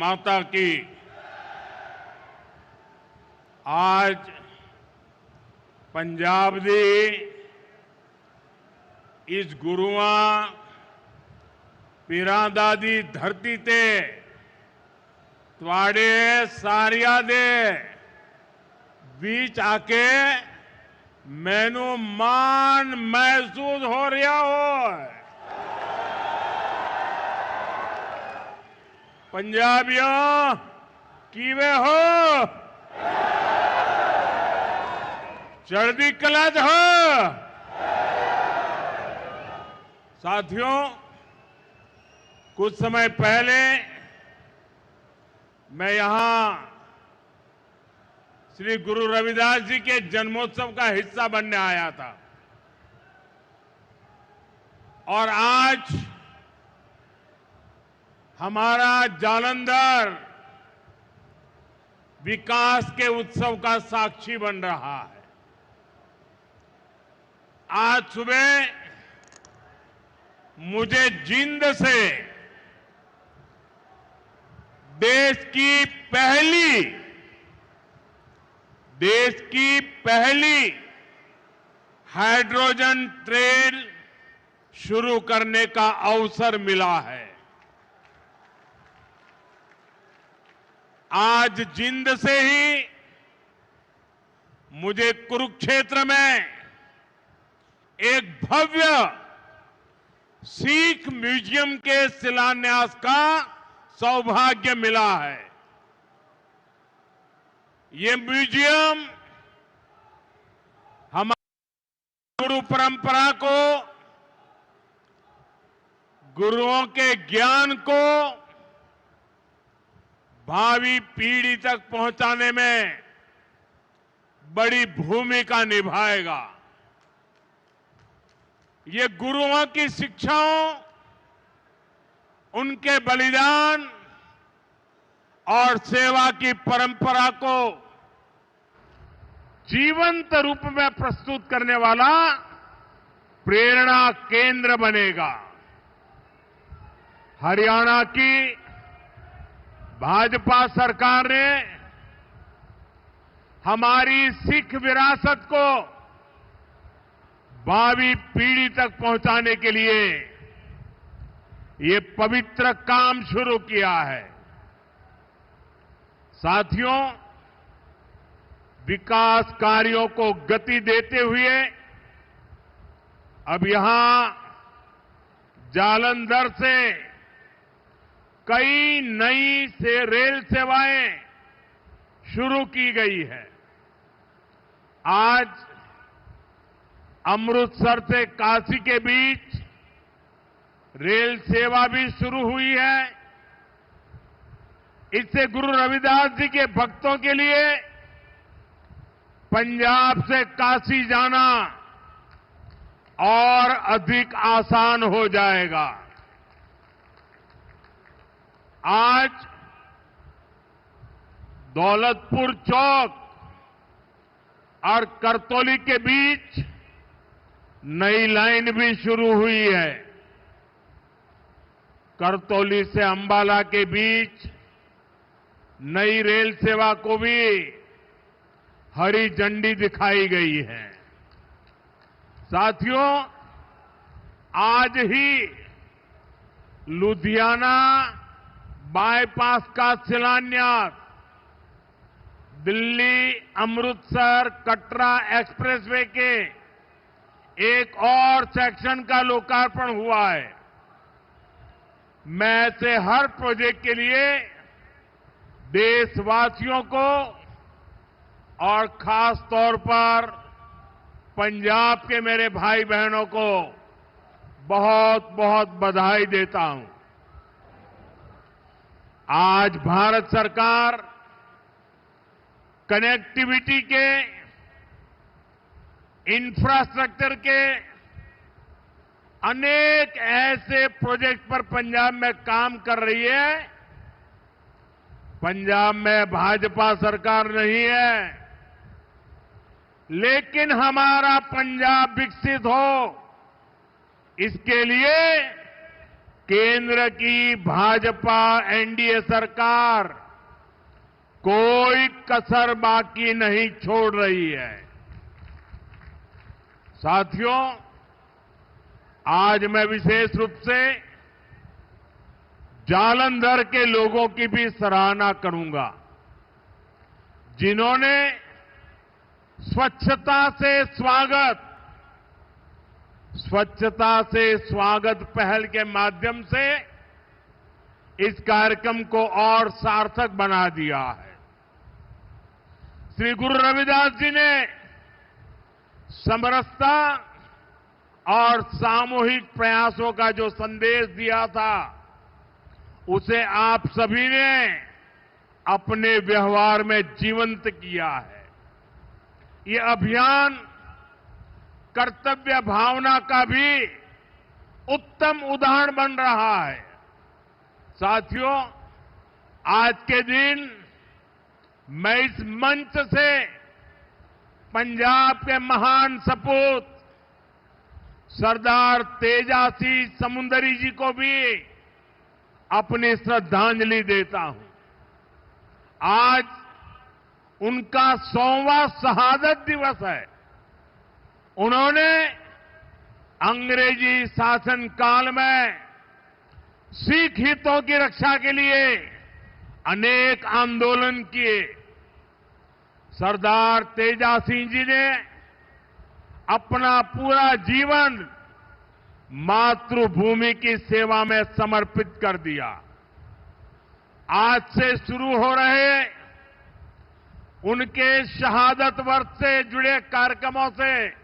माता की। आज पंजाब दी इस गुरुआं पीरां दी धरती ते तुहाडे सारियां दे बीच आके मैनू मान महसूस हो रहा हो। पंजाबियों किवें हो? चढ़दी कला च हो? साथियों, कुछ समय पहले मैं यहां श्री गुरु रविदास जी के जन्मोत्सव का हिस्सा बनने आया था और आज हमारा जालंधर विकास के उत्सव का साक्षी बन रहा है। आज सुबह मुझे जींद से देश की पहली हाइड्रोजन ट्रेन शुरू करने का अवसर मिला है। आज जींद से ही मुझे कुरुक्षेत्र में एक भव्य सिख म्यूजियम के शिलान्यास का सौभाग्य मिला है। ये म्यूजियम हमारी गुरु परंपरा को, गुरुओं के ज्ञान को भावी पीढ़ी तक पहुंचाने में बड़ी भूमिका निभाएगा। ये गुरुओं की शिक्षाओं, उनके बलिदान और सेवा की परंपरा को जीवंत रूप में प्रस्तुत करने वाला प्रेरणा केंद्र बनेगा। हरियाणा की भाजपा सरकार ने हमारी सिख विरासत को भावी पीढ़ी तक पहुंचाने के लिए ये पवित्र काम शुरू किया है। साथियों, विकास कार्यों को गति देते हुए अब यहां जालंधर से कई नई रेल सेवाएं शुरू की गई है। आज अमृतसर से काशी के बीच रेल सेवा भी शुरू हुई है। इससे गुरु रविदास जी के भक्तों के लिए पंजाब से काशी जाना और अधिक आसान हो जाएगा। आज दौलतपुर चौक और करतौली के बीच नई लाइन भी शुरू हुई है। करतौली से अंबाला के बीच नई रेल सेवा को भी हरी झंडी दिखाई गई है। साथियों, आज ही लुधियाना बाईपास का शिलान्यास, दिल्ली अमृतसर कटरा एक्सप्रेसवे के एक और सेक्शन का लोकार्पण हुआ है। मैं ऐसे हर प्रोजेक्ट के लिए देशवासियों को और खास तौर पर पंजाब के मेरे भाई बहनों को बहुत बहुत बधाई देता हूं। आज भारत सरकार कनेक्टिविटी के, इंफ्रास्ट्रक्चर के अनेक ऐसे प्रोजेक्ट पर पंजाब में काम कर रही है। पंजाब में भाजपा सरकार नहीं है, लेकिन हमारा पंजाब विकसित हो, इसके लिए केंद्र की भाजपा एनडीए सरकार कोई कसर बाकी नहीं छोड़ रही है। साथियों, आज मैं विशेष रूप से जालंधर के लोगों की भी सराहना करूंगा, जिन्होंने स्वच्छता से स्वागत पहल के माध्यम से इस कार्यक्रम को और सार्थक बना दिया है। श्री गुरु रविदास जी ने समरसता और सामूहिक प्रयासों का जो संदेश दिया था, उसे आप सभी ने अपने व्यवहार में जीवंत किया है। ये अभियान कर्तव्य भावना का भी उत्तम उदाहरण बन रहा है। साथियों, आज के दिन मैं इस मंच से पंजाब के महान सपूत सरदार तेजासी समुंदरी जी को भी अपनी श्रद्धांजलि देता हूं। आज उनका 100वां शहादत दिवस है। उन्होंने अंग्रेजी शासन काल में सिख हितों की रक्षा के लिए अनेक आंदोलन किए। सरदार तेजासी जी ने अपना पूरा जीवन मातृभूमि की सेवा में समर्पित कर दिया। आज से शुरू हो रहे उनके शहादत वर्ष से जुड़े कार्यक्रमों से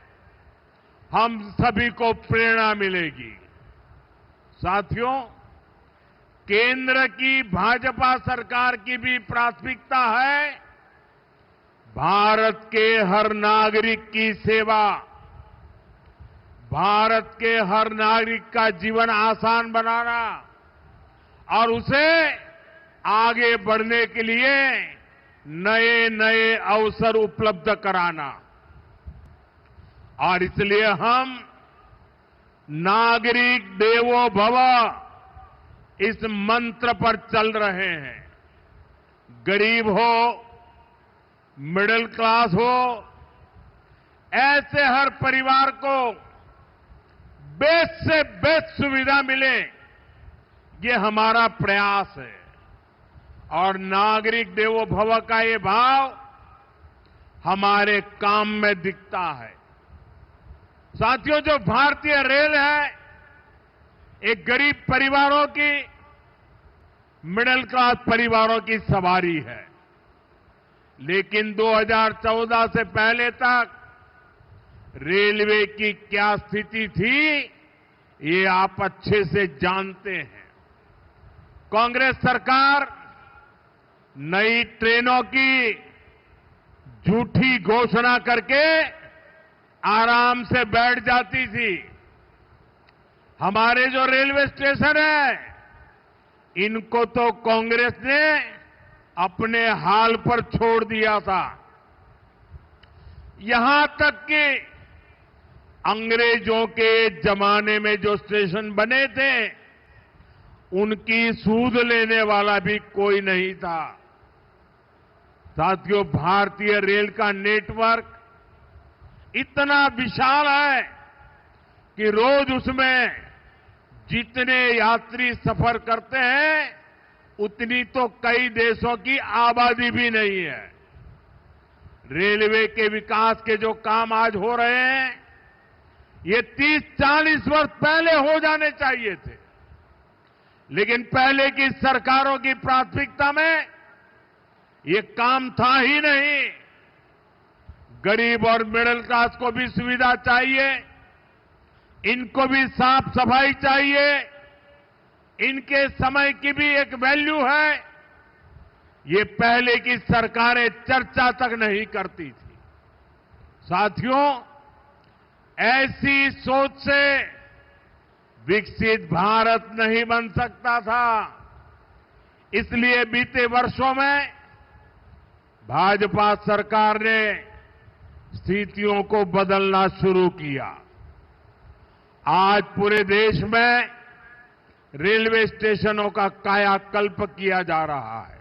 हम सभी को प्रेरणा मिलेगी। साथियों, केंद्र की भाजपा सरकार की भी प्राथमिकता है भारत के हर नागरिक की सेवा, भारत के हर नागरिक का जीवन आसान बनाना और उसे आगे बढ़ने के लिए नए नए अवसर उपलब्ध कराना। और इसलिए हम नागरिक देवो भव इस मंत्र पर चल रहे हैं। गरीब हो, मिडिल क्लास हो, ऐसे हर परिवार को बेस्ट से बेस्ट सुविधा मिले, ये हमारा प्रयास है। और नागरिक देवो भव का ये भाव हमारे काम में दिखता है। साथियों, जो भारतीय रेल है, एक गरीब परिवारों की, मिडिल क्लास परिवारों की सवारी है। लेकिन 2014 से पहले तक रेलवे की क्या स्थिति थी, ये आप अच्छे से जानते हैं। कांग्रेस सरकार नई ट्रेनों की झूठी घोषणा करके आराम से बैठ जाती थी। हमारे जो रेलवे स्टेशन है, इनको तो कांग्रेस ने अपने हाल पर छोड़ दिया था। यहां तक कि अंग्रेजों के जमाने में जो स्टेशन बने थे, उनकी सूद लेने वाला भी कोई नहीं था। साथियों, भारतीय रेल का नेटवर्क इतना विशाल है कि रोज उसमें जितने यात्री सफर करते हैं, उतनी तो कई देशों की आबादी भी नहीं है। रेलवे के विकास के जो काम आज हो रहे हैं, ये 30-40 वर्ष पहले हो जाने चाहिए थे। लेकिन पहले की सरकारों की प्राथमिकता में ये काम था ही नहीं। गरीब और मिडिल क्लास को भी सुविधा चाहिए, इनको भी साफ सफाई चाहिए, इनके समय की भी एक वैल्यू है। ये पहले की सरकारें चर्चा तक नहीं करती थी। साथियों, ऐसी सोच से विकसित भारत नहीं बन सकता था। इसलिए बीते वर्षों में भाजपा सरकार ने स्थितियों को बदलना शुरू किया। आज पूरे देश में रेलवे स्टेशनों का कायाकल्प किया जा रहा है।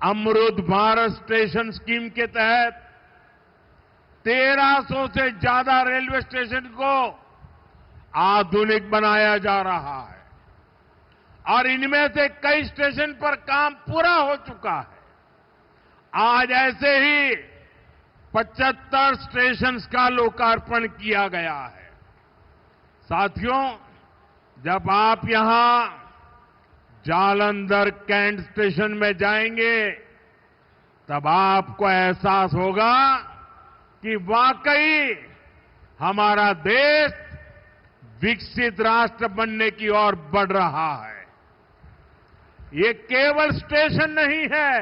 अमृत भारत स्टेशन स्कीम के तहत 1300 से ज्यादा रेलवे स्टेशन को आधुनिक बनाया जा रहा है और इनमें से कई स्टेशन पर काम पूरा हो चुका है। आज ऐसे ही 75 स्टेशन का लोकार्पण किया गया है। साथियों, जब आप यहां जालंधर कैंट स्टेशन में जाएंगे तब आपको एहसास होगा कि वाकई हमारा देश विकसित राष्ट्र बनने की ओर बढ़ रहा है। ये केवल स्टेशन नहीं है,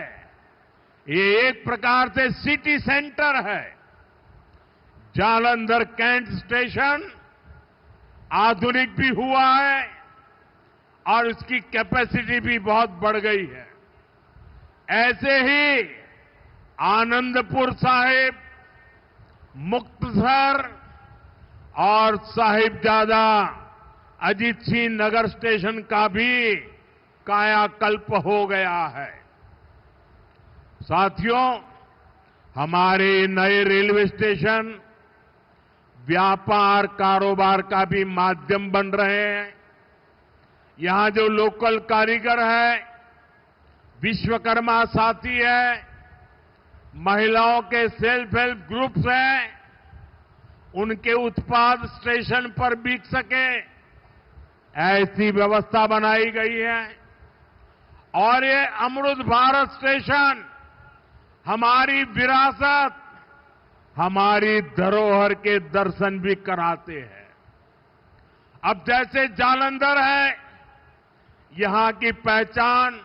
ये एक प्रकार से सिटी सेंटर है। जालंधर कैंट स्टेशन आधुनिक भी हुआ है और उसकी कैपेसिटी भी बहुत बढ़ गई है। ऐसे ही आनंदपुर साहिब, मुक्तसर और साहिबजादा अजीत सिंह नगर स्टेशन का भी कायाकल्प हो गया है। साथियों, हमारे नए रेलवे स्टेशन व्यापार कारोबार का भी माध्यम बन रहे हैं। यहां जो लोकल कारीगर है, विश्वकर्मा साथी है, महिलाओं के सेल्फ हेल्प ग्रुप्स हैं, उनके उत्पाद स्टेशन पर बिक सके, ऐसी व्यवस्था बनाई गई है। और ये अमृत भारत स्टेशन हमारी विरासत, हमारी धरोहर के दर्शन भी कराते हैं। अब जैसे जालंधर है, यहां की पहचान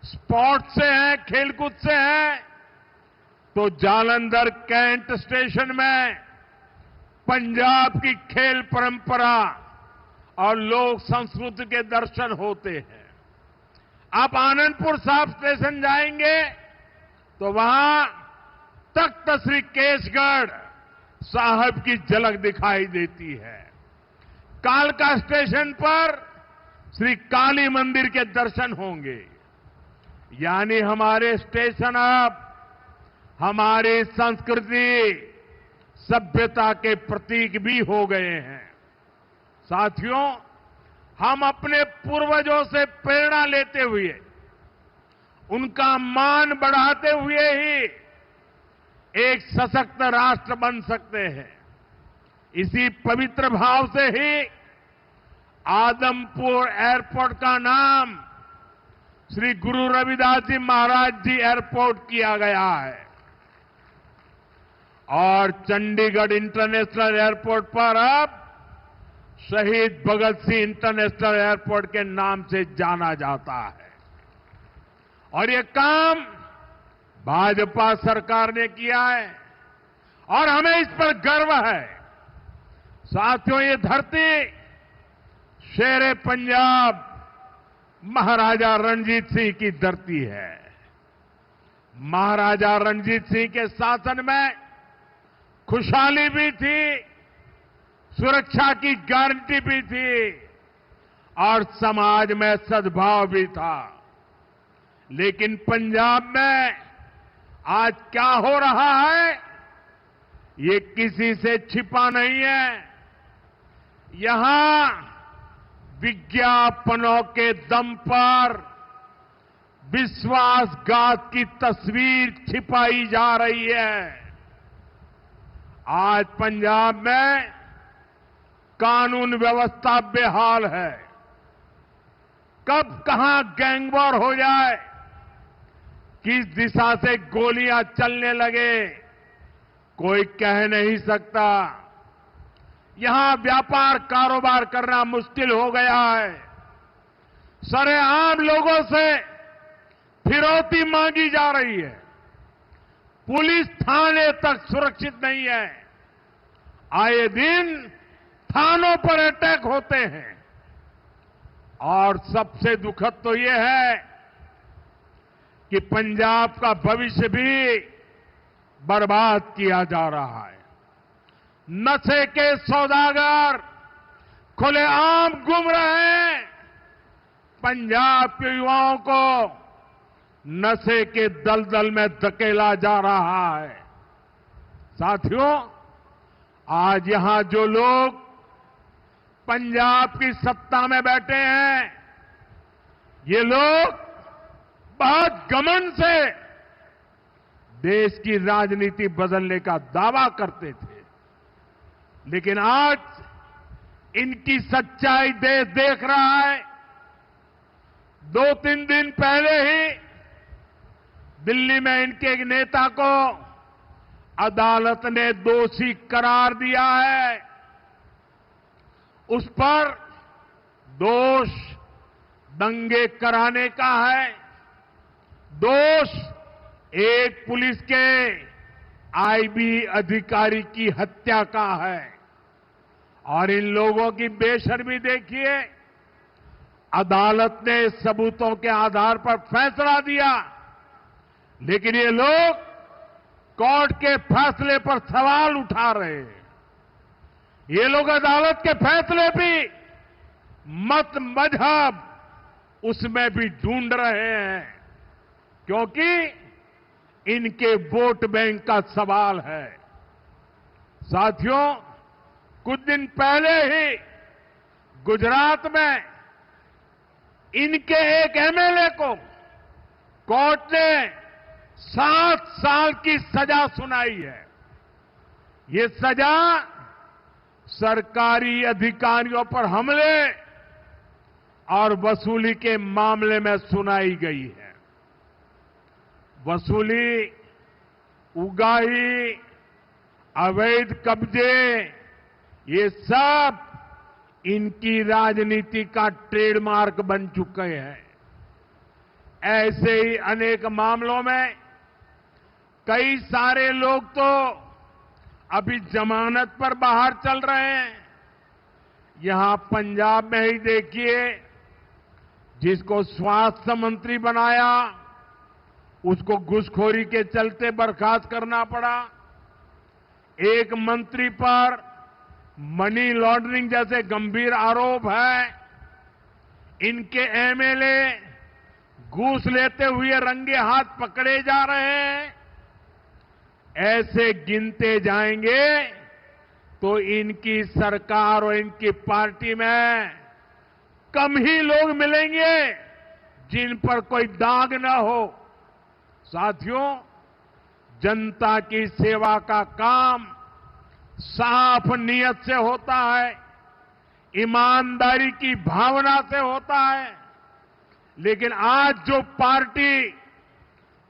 स्पोर्ट्स से है, खेलकूद से है, तो जालंधर कैंट स्टेशन में पंजाब की खेल परंपरा और लोक संस्कृति के दर्शन होते हैं। आप आनंदपुर साहिब स्टेशन जाएंगे तो वहां तख्त श्री केसगढ़ साहब की झलक दिखाई देती है। कालका स्टेशन पर श्री काली मंदिर के दर्शन होंगे। यानी हमारे स्टेशन अब हमारी संस्कृति, सभ्यता के प्रतीक भी हो गए हैं। साथियों, हम अपने पूर्वजों से प्रेरणा लेते हुए, उनका मान बढ़ाते हुए ही एक सशक्त राष्ट्र बन सकते हैं। इसी पवित्र भाव से ही आदमपुर एयरपोर्ट का नाम श्री गुरु रविदास जी महाराज जी एयरपोर्ट किया गया है और चंडीगढ़ इंटरनेशनल एयरपोर्ट पर अब शहीद भगत सिंह इंटरनेशनल एयरपोर्ट के नाम से जाना जाता है। और ये काम भाजपा सरकार ने किया है और हमें इस पर गर्व है। साथियों, ये धरती शेरे पंजाब महाराजा रणजीत सिंह की धरती है। महाराजा रणजीत सिंह के शासन में खुशहाली भी थी, सुरक्षा की गारंटी भी थी और समाज में सद्भाव भी था। लेकिन पंजाब में आज क्या हो रहा है, ये किसी से छिपा नहीं है। यहां विज्ञापनों के दम पर विश्वासघात की तस्वीर छिपाई जा रही है। आज पंजाब में कानून व्यवस्था बेहाल है। कब कहां गैंगवॉर हो जाए, किस दिशा से गोलियां चलने लगे, कोई कह नहीं सकता। यहां व्यापार कारोबार करना मुश्किल हो गया है। सरेआम लोगों से फिरौती मांगी जा रही है। पुलिस थाने तक सुरक्षित नहीं है। आए दिन थानों पर अटैक होते हैं और सबसे दुखद तो ये है कि पंजाब का भविष्य भी बर्बाद किया जा रहा है। नशे के सौदागर खुलेआम घूम रहे हैं। पंजाब के युवाओं को नशे के दलदल में धकेला जा रहा है। साथियों, आज यहां जो लोग पंजाब की सत्ता में बैठे हैं, ये लोग बहुत घमंड से देश की राजनीति बदलने का दावा करते थे, लेकिन आज इनकी सच्चाई देश देख रहा है। 2-3 दिन पहले ही दिल्ली में इनके एक नेता को अदालत ने दोषी करार दिया है। उस पर दोष दंगे कराने का है, दोष एक पुलिस के आईबी अधिकारी की हत्या का है। और इन लोगों की बेशर्मी देखिए, अदालत ने सबूतों के आधार पर फैसला दिया, लेकिन ये लोग कोर्ट के फैसले पर सवाल उठा रहे हैं। ये लोग अदालत के फैसले भी मत मजहब उसमें भी ढूंढ रहे हैं, क्योंकि इनके वोट बैंक का सवाल है। साथियों, कुछ दिन पहले ही गुजरात में इनके एक एमएलए को कोर्ट ने 7 साल की सजा सुनाई है। ये सजा सरकारी अधिकारियों पर हमले और वसूली के मामले में सुनाई गई है। वसूली, उगाही, अवैध कब्जे, ये सब इनकी राजनीति का ट्रेडमार्क बन चुके हैं। ऐसे ही अनेक मामलों में कई सारे लोग तो अभी जमानत पर बाहर चल रहे हैं। यहां पंजाब में ही देखिए, जिसको स्वास्थ्य मंत्री बनाया उसको घूसखोरी के चलते बर्खास्त करना पड़ा। एक मंत्री पर मनी लॉन्ड्रिंग जैसे गंभीर आरोप है। इनके एमएलए घूस लेते हुए रंगे हाथ पकड़े जा रहे हैं। ऐसे गिनते जाएंगे तो इनकी सरकार और इनकी पार्टी में कम ही लोग मिलेंगे जिन पर कोई दाग न हो। साथियों, जनता की सेवा का काम साफ नियत से होता है, ईमानदारी की भावना से होता है, लेकिन आज जो पार्टी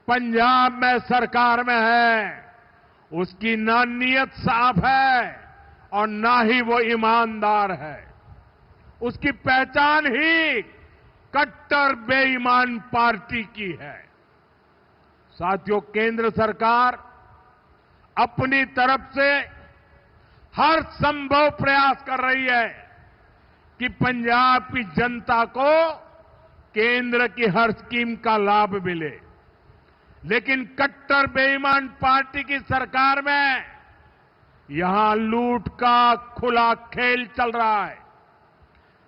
पंजाब में सरकार में है, उसकी ना नियत साफ है और ना ही वो ईमानदार है। उसकी पहचान ही कट्टर बेईमान पार्टी की है। साथियों, केंद्र सरकार अपनी तरफ से हर संभव प्रयास कर रही है कि पंजाब की जनता को केंद्र की हर स्कीम का लाभ मिले, लेकिन कट्टर बेईमान पार्टी की सरकार में यहां लूट का खुला खेल चल रहा है।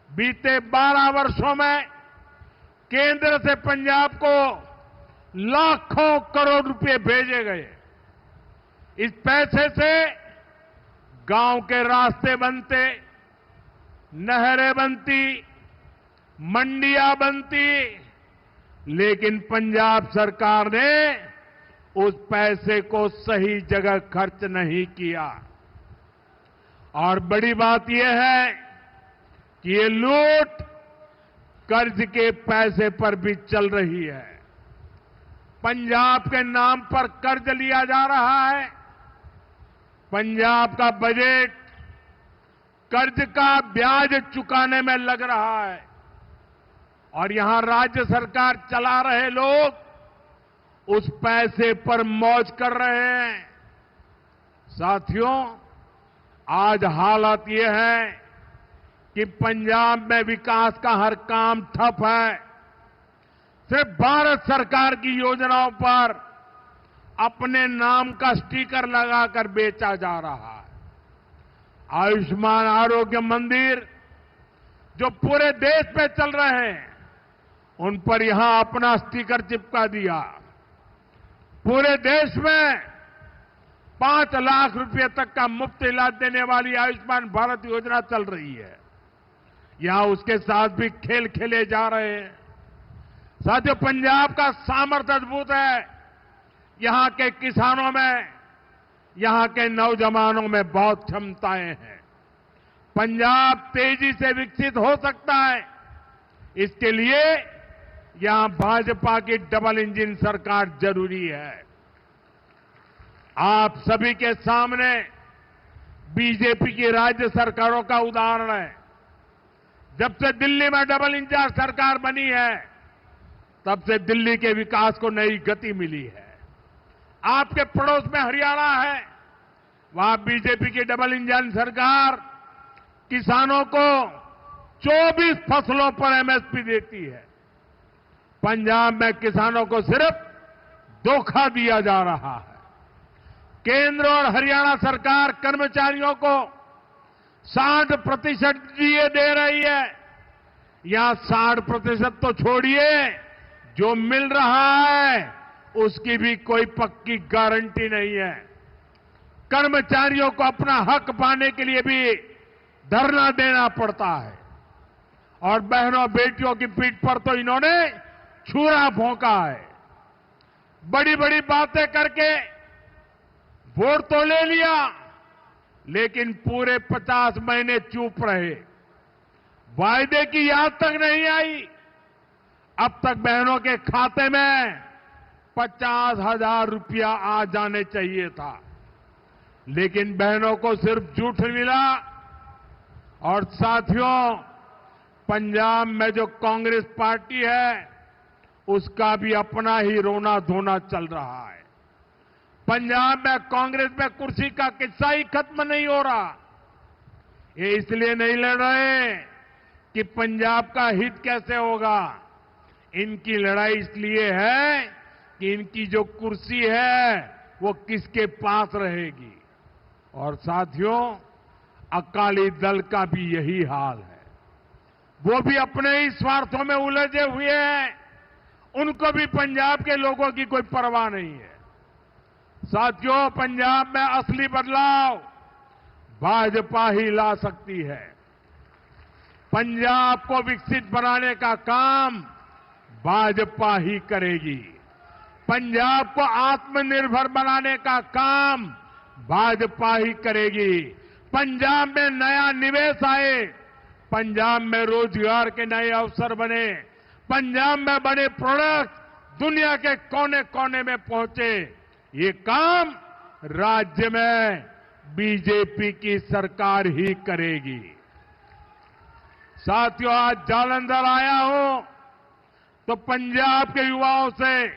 बीते 12 वर्षों में केंद्र से पंजाब को लाखों करोड़ रुपए भेजे गए। इस पैसे से गांव के रास्ते बनते, नहरें बनती, मंडियां बनती, लेकिन पंजाब सरकार ने उस पैसे को सही जगह खर्च नहीं किया। और बड़ी बात यह है कि ये लूट कर्ज के पैसे पर भी चल रही है। पंजाब के नाम पर कर्ज लिया जा रहा है। पंजाब का बजट कर्ज का ब्याज चुकाने में लग रहा है और यहां राज्य सरकार चला रहे लोग उस पैसे पर मौज कर रहे हैं। साथियों, आज हालत यह है कि पंजाब में विकास का हर काम ठप है। सिर्फ भारत सरकार की योजनाओं पर अपने नाम का स्टिकर लगाकर बेचा जा रहा है। आयुष्मान आरोग्य मंदिर जो पूरे देश में चल रहे हैं, उन पर यहां अपना स्टिकर चिपका दिया। पूरे देश में 5 लाख रुपए तक का मुफ्त इलाज देने वाली आयुष्मान भारत योजना चल रही है। यहां उसके साथ भी खेल खेले जा रहे हैं। साथियों, पंजाब का सामर्थ्य अद्भुत है। यहां के किसानों में, यहां के नौजवानों में बहुत क्षमताएं हैं। पंजाब तेजी से विकसित हो सकता है। इसके लिए यहां भाजपा की डबल इंजन सरकार जरूरी है। आप सभी के सामने बीजेपी की राज्य सरकारों का उदाहरण है। जब से दिल्ली में डबल इंजन सरकार बनी है, तब से दिल्ली के विकास को नई गति मिली है। आपके पड़ोस में हरियाणा है, वहां बीजेपी की डबल इंजन सरकार किसानों को 24 फसलों पर एमएसपी देती है। पंजाब में किसानों को सिर्फ धोखा दिया जा रहा है। केंद्र और हरियाणा सरकार कर्मचारियों को 60% डीए दे रही है। यहां 60% तो छोड़िए, जो मिल रहा है उसकी भी कोई पक्की गारंटी नहीं है। कर्मचारियों को अपना हक पाने के लिए भी धरना देना पड़ता है। और बहनों बेटियों की पीठ पर तो इन्होंने छुरा भोंका है। बड़ी बड़ी बातें करके वोट तो ले लिया, लेकिन पूरे 50 महीने चुप रहे। वायदे की याद तक नहीं आई। अब तक बहनों के खाते में 50,000 रुपया आ जाने चाहिए था, लेकिन बहनों को सिर्फ झूठ मिला। और साथियों, पंजाब में जो कांग्रेस पार्टी है, उसका भी अपना ही रोना धोना चल रहा है। पंजाब में कांग्रेस में कुर्सी का किस्सा ही खत्म नहीं हो रहा। ये इसलिए नहीं लड़ रहे कि पंजाब का हित कैसे होगा। इनकी लड़ाई इसलिए है कि इनकी जो कुर्सी है वो किसके पास रहेगी। और साथियों, अकाली दल का भी यही हाल है। वो भी अपने ही स्वार्थों में उलझे हुए हैं। उनको भी पंजाब के लोगों की कोई परवाह नहीं है। साथियों, पंजाब में असली बदलाव भाजपा ही ला सकती है। पंजाब को विकसित बनाने का काम भाजपा ही करेगी। पंजाब को आत्मनिर्भर बनाने का काम भाजपा ही करेगी। पंजाब में नया निवेश आए, पंजाब में रोजगार के नए अवसर बने, पंजाब में बने प्रोडक्ट दुनिया के कोने कोने में पहुंचे, ये काम राज्य में बीजेपी की सरकार ही करेगी। साथियों, आज जालंधर आया हूं तो पंजाब के युवाओं से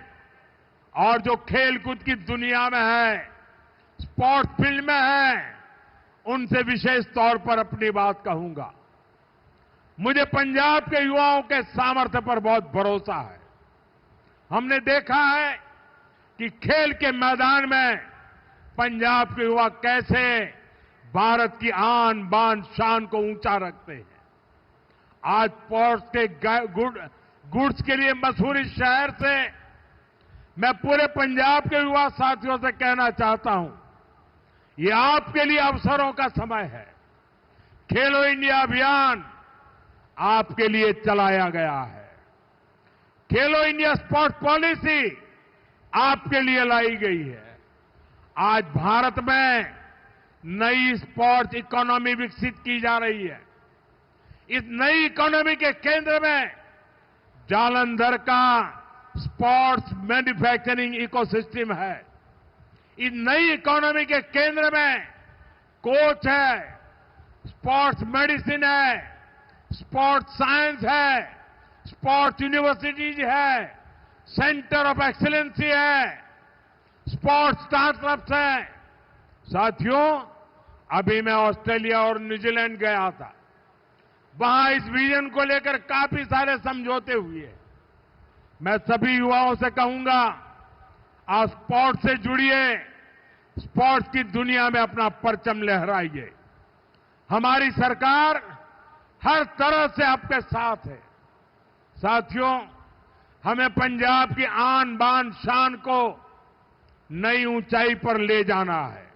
और जो खेलकूद की दुनिया में है, स्पोर्ट्स फील्ड में है, उनसे विशेष तौर पर अपनी बात कहूंगा। मुझे पंजाब के युवाओं के सामर्थ्य पर बहुत भरोसा है। हमने देखा है कि खेल के मैदान में पंजाब के युवा कैसे भारत की आन बान शान को ऊंचा रखते हैं। आज स्पोर्ट्स के गुड्स के लिए मशहूर इस शहर से मैं पूरे पंजाब के युवा साथियों से कहना चाहता हूं, ये आपके लिए अवसरों का समय है। खेलो इंडिया अभियान आपके लिए चलाया गया है। खेलो इंडिया स्पोर्ट्स पॉलिसी आपके लिए लाई गई है। आज भारत में नई स्पोर्ट्स इकोनॉमी विकसित की जा रही है। इस नई इकोनॉमी के केंद्र में जालंधर का स्पोर्ट्स मैन्युफैक्चरिंग इकोसिस्टम है। इस नई इकोनॉमी के केंद्र में कोच है, स्पोर्ट्स मेडिसिन है, स्पोर्ट्स साइंस है, स्पोर्ट्स यूनिवर्सिटीज है, सेंटर ऑफ एक्सीलेंसी है, स्पोर्ट्स स्टार्टअप्स है। साथियों, अभी मैं ऑस्ट्रेलिया और न्यूजीलैंड गया था। वहां इस विजन को लेकर काफी सारे समझौते हुए। मैं सभी युवाओं से कहूंगा, आप स्पोर्ट्स से जुड़िए, स्पोर्ट्स की दुनिया में अपना परचम लहराइए। हमारी सरकार हर तरह से आपके साथ है। साथियों, हमें पंजाब की आन बान शान को नई ऊंचाई पर ले जाना है।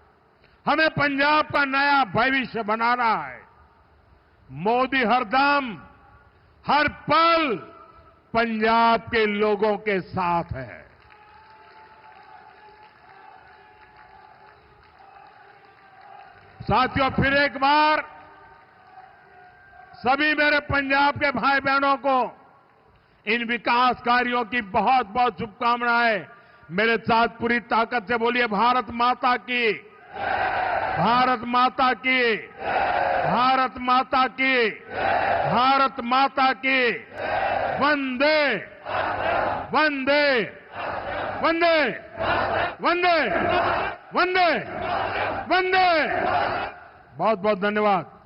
हमें पंजाब का नया भविष्य बनाना है। मोदी हरदम हर पल पंजाब के लोगों के साथ है। साथियों, फिर एक बार सभी मेरे पंजाब के भाई बहनों को इन विकास कार्यों की बहुत बहुत शुभकामनाएं। मेरे साथ पूरी ताकत से बोलिए, भारत माता की, भारत माता की, भारत माता की, भारत माता की। वंदे वंदे वंदे वंदे वंदे वंदे। बहुत बहुत धन्यवाद।